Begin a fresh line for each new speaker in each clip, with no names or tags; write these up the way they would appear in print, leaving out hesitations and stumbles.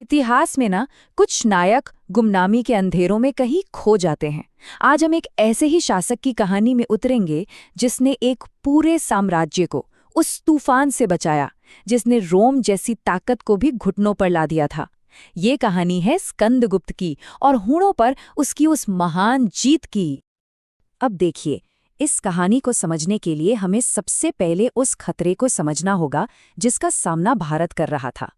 इतिहास में ना कुछ नायक गुमनामी के अंधेरों में कहीं खो जाते हैं। आज हम एक ऐसे ही शासक की कहानी में उतरेंगे जिसने एक पूरे साम्राज्य को उस तूफान से बचाया जिसने रोम जैसी ताकत को भी घुटनों पर ला दिया था। ये कहानी है स्कंदगुप्त की और हूणों पर उसकी उस महान जीत की। अब देखिए, इस कहानी को समझने के लिए हमें सबसे पहले उस खतरे को समझना होगा जिसका सामना भारत कर रहा था।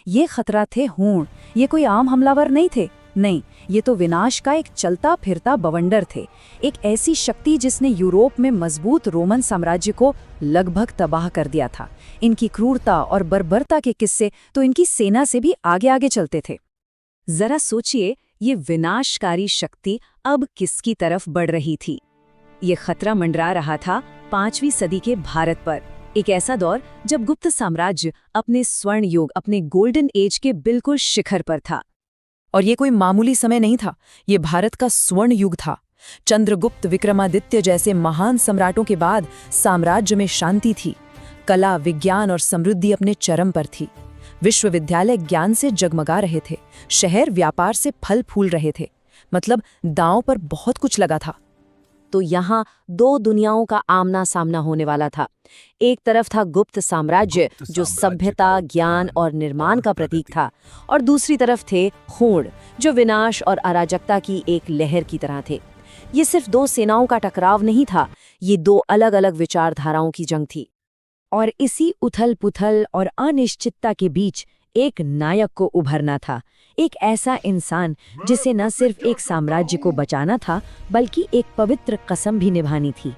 ये खतरा थे हूण। ये कोई आम हमलावर नहीं थे। नहीं, ये तो विनाश का एक चलता फिरता बवंडर थे। एक ऐसी शक्ति जिसने यूरोप में मजबूत रोमन साम्राज्य को लगभग तबाह कर दिया था। इनकी क्रूरता और बर्बरता के किस्से तो इनकी सेना से भी आगे आगे चलते थे। जरा सोचिए, ये विनाशकारी शक्ति अब किसकी तरफ बढ़ रही थी। ये खतरा मंडरा रहा था 5वीं सदी के भारत पर। एक ऐसा दौर जब गुप्त साम्राज्य अपने स्वर्ण युग, अपने गोल्डन एज के बिल्कुल शिखर पर था। और ये कोई मामूली समय नहीं था, ये भारत का स्वर्ण युग था। चंद्रगुप्त, विक्रमादित्य जैसे महान सम्राटों के बाद साम्राज्य में शांति थी। कला, विज्ञान और समृद्धि अपने चरम पर थी। विश्वविद्यालय ज्ञान से जगमगा रहे थे। शहर व्यापार से फल फूल रहे थे। मतलब दांव पर बहुत कुछ लगा था। तो यहाँ दो दुनियाओं का आमना सामना होने वाला था। एक तरफ था गुप्त साम्राज्य जो सभ्यता, ज्ञान और निर्माण का प्रतीक था, और दूसरी तरफ थे हूण जो विनाश और अराजकता की एक लहर की तरह थे। ये सिर्फ दो सेनाओं का टकराव नहीं था, ये दो अलग अलग विचारधाराओं की जंग थी। और इसी उथल-पुथल और अनिश्चितता के बीच एक नायक को उभरना था। एक ऐसा इंसान जिसे न सिर्फ एक साम्राज्य को बचाना था, बल्कि एक पवित्र कसम भी निभानी थी।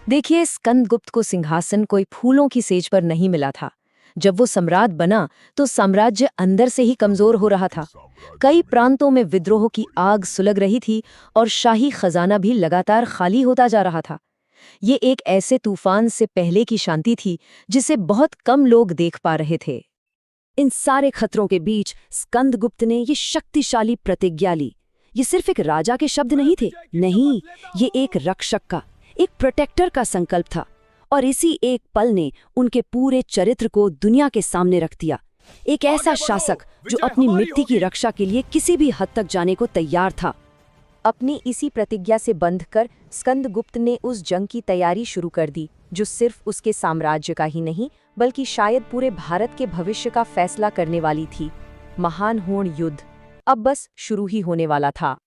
देखिए, स्कंदगुप्त को सिंहासन कोई फूलों की सेज पर नहीं मिला था। जब वो सम्राट बना तो साम्राज्य अंदर से ही कमजोर हो रहा था। कई प्रांतों में विद्रोह की आग सुलग रही थी और शाही खजाना भी लगातार खाली होता जा रहा था। ये एक ऐसे तूफान से पहले की शांति थी जिसे बहुत कम लोग देख पा रहे थे। इन सारे खतरों के बीच स्कंदगुप्त ने ये शक्तिशाली प्रतिज्ञा ली। ये सिर्फ एक राजा के शब्द नहीं थे, नहीं, ये एक रक्षक का, एक प्रोटेक्टर का संकल्प था। और इसी एक पल ने उनके पूरे चरित्र को दुनिया के सामने रख दिया। एक ऐसा शासक जो अपनी मिट्टी की रक्षा के लिए किसी भी हद तक जाने को तैयार था। अपनी इसी प्रतिज्ञा से बंधकर स्कंदगुप्त ने उस जंग की तैयारी शुरू कर दी जो सिर्फ उसके साम्राज्य का ही नहीं, बल्कि शायद पूरे भारत के भविष्य का फैसला करने वाली थी। महान हूण युद्ध अब बस शुरू ही होने वाला था।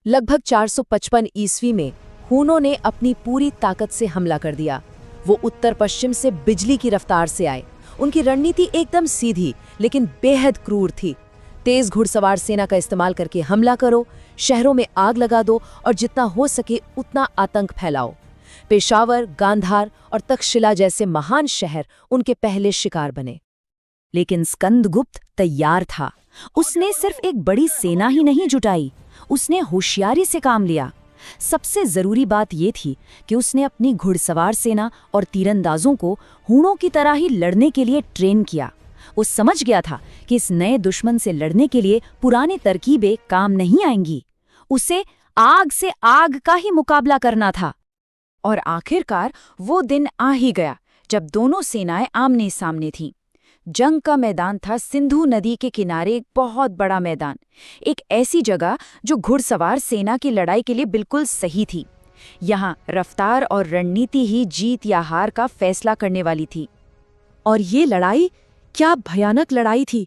लगभग 455 ईस्वी में हूणों ने अपनी पूरी ताकत से हमला कर दिया। वो उत्तर पश्चिम से बिजली की रफ्तार से आए। उनकी रणनीति एकदम सीधी लेकिन बेहद क्रूर थी। तेज घुड़सवार सेना का इस्तेमाल करके हमला करो, शहरों में आग लगा दो और जितना हो सके उतना आतंक फैलाओ। पेशावर, गांधार और तक्षशिला जैसे महान शहर उनके पहले शिकार बने। लेकिन स्कंदगुप्त तैयार था। उसने सिर्फ एक बड़ी सेना ही नहीं जुटाई, उसने होशियारी से काम लिया। सबसे जरूरी बात यह थी कि उसने अपनी घुड़सवार सेना और तीरंदाजों को हूणों की तरह ही लड़ने के लिए ट्रेन किया। वो समझ गया था कि इस नए दुश्मन से लड़ने के लिए पुरानी तरकीबें काम नहीं आएंगी। उसे आग से आग का ही मुकाबला करना था। और आखिरकार वो दिन आ ही गया जब दोनों सेनाएं आमने सामने थीं। जंग का मैदान था सिंधु नदी के किनारे एक बहुत बड़ा मैदान, एक ऐसी जगह जो घुड़सवार सेना की लड़ाई के लिए बिल्कुल सही थी। यहाँ रफ्तार और रणनीति ही जीत या हार का फैसला करने वाली थी। और ये लड़ाई क्या भयानक लड़ाई थी।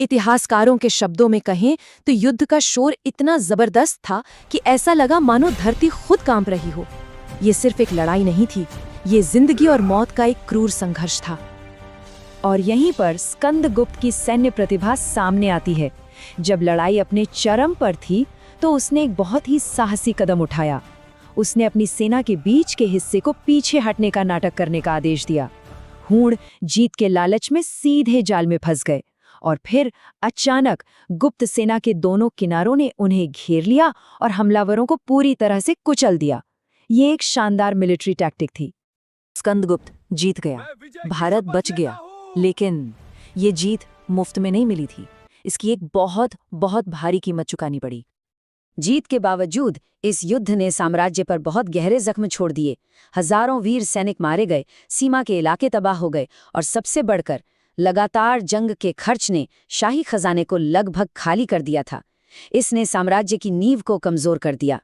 इतिहासकारों के शब्दों में कहें तो युद्ध का शोर इतना जबरदस्त था कि ऐसा लगा मानो धरती खुद कांप रही हो। ये सिर्फ एक लड़ाई नहीं थी, ये जिंदगी और मौत का एक क्रूर संघर्ष था। और यहीं पर स्कंदगुप्त की सैन्य प्रतिभा सामने आती है। जब लड़ाई अपने चरम पर थी तो उसने एक बहुत ही साहसी कदम उठाया। उसने अपनी सेना के बीच के हिस्से को पीछे हटने का नाटक करने का आदेश दिया। हूण जीत के लालच में सीधे जाल में फंस गए और फिर अचानक गुप्त सेना के दोनों किनारों ने उन्हें घेर लिया और हमलावरों को पूरी तरह से कुचल दिया। ये एक शानदार मिलिट्री टैक्टिक थी। स्कंदगुप्त जीत गया, भारत बच गया। लेकिन ये जीत मुफ्त में नहीं मिली थी। इसकी एक बहुत बहुत भारी कीमत चुकानी पड़ी। जीत के बावजूद इस युद्ध ने साम्राज्य पर बहुत गहरे जख्म छोड़ दिए। हजारों वीर सैनिक मारे गए, सीमा के इलाके तबाह हो गए और सबसे बढ़कर
लगातार जंग के खर्च ने शाही खजाने को लगभग खाली कर दिया था। इसने साम्राज्य की नींव को कमजोर कर दिया।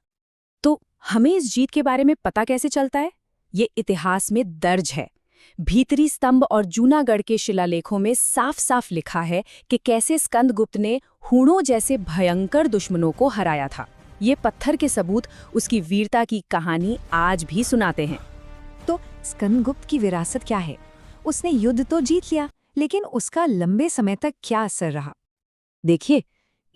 तो हमें इस जीत के बारे में पता कैसे चलता है? ये इतिहास में दर्ज है। भीतरी स्तंभ और जूनागढ़ के शिलालेखों में साफ साफ लिखा है कि कैसे स्कंदगुप्त ने हूणों जैसे भयंकर दुश्मनों को हराया था। ये पत्थर के सबूत उसकी वीरता की कहानी आज भी सुनाते हैं। तो स्कंदगुप्त की विरासत क्या है? उसने युद्ध तो जीत लिया, लेकिन उसका लंबे समय तक क्या असर रहा?
देखिए,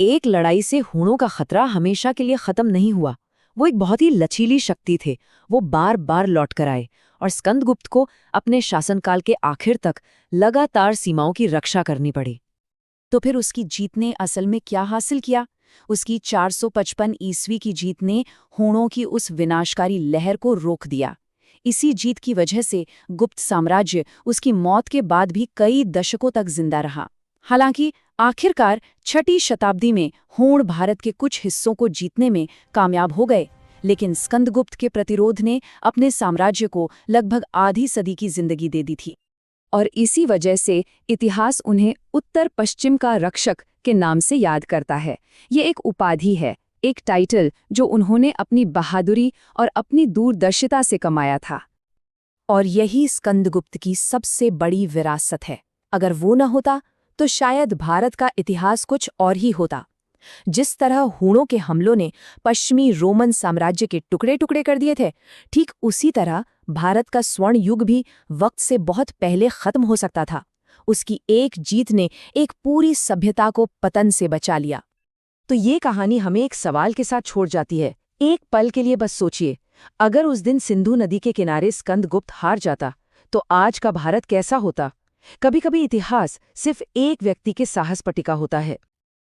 एक लड़ाई से हूणों का खतरा हमेशा के लिए खत्म नहीं हुआ। वो एक बहुत ही लचीली शक्ति थे। वो बार बार लौट कर आए और स्कंदगुप्त को अपने शासनकाल के आखिर तक लगातार सीमाओं की रक्षा करनी पड़ी।
तो फिर उसकी जीत ने असल में क्या हासिल किया? उसकी 455 ईस्वी की जीत ने हूणों की उस विनाशकारी लहर को रोक दिया। इसी जीत की वजह से गुप्त साम्राज्य उसकी मौत के बाद भी कई दशकों तक जिंदा रहा। हालांकि आखिरकार 6वीं शताब्दी में हूण भारत के कुछ हिस्सों को जीतने में कामयाब हो गए, लेकिन स्कंदगुप्त के प्रतिरोध ने अपने साम्राज्य को लगभग आधी सदी की जिंदगी दे दी थी। और इसी वजह से इतिहास उन्हें उत्तर पश्चिम का रक्षक के नाम से याद करता है। ये एक उपाधि है, एक टाइटल जो उन्होंने अपनी बहादुरी और अपनी दूरदर्शिता से कमाया था। और यही स्कंदगुप्त की सबसे बड़ी विरासत है। अगर वो न होता तो शायद भारत का इतिहास कुछ और ही होता। जिस तरह हूणों के हमलों ने पश्चिमी रोमन साम्राज्य के टुकड़े टुकड़े कर दिए थे, ठीक उसी तरह भारत का स्वर्ण युग भी वक्त से बहुत पहले खत्म हो सकता था। उसकी एक जीत ने एक पूरी सभ्यता को पतन से बचा लिया।
तो ये कहानी हमें एक सवाल के साथ छोड़ जाती है। एक पल के लिए बस सोचिए, अगर उस दिन सिंधु नदी के किनारे स्कंदगुप्त हार जाता तो आज का भारत कैसा होता? कभी-कभी इतिहास सिर्फ एक व्यक्ति के साहस पर टिका होता है।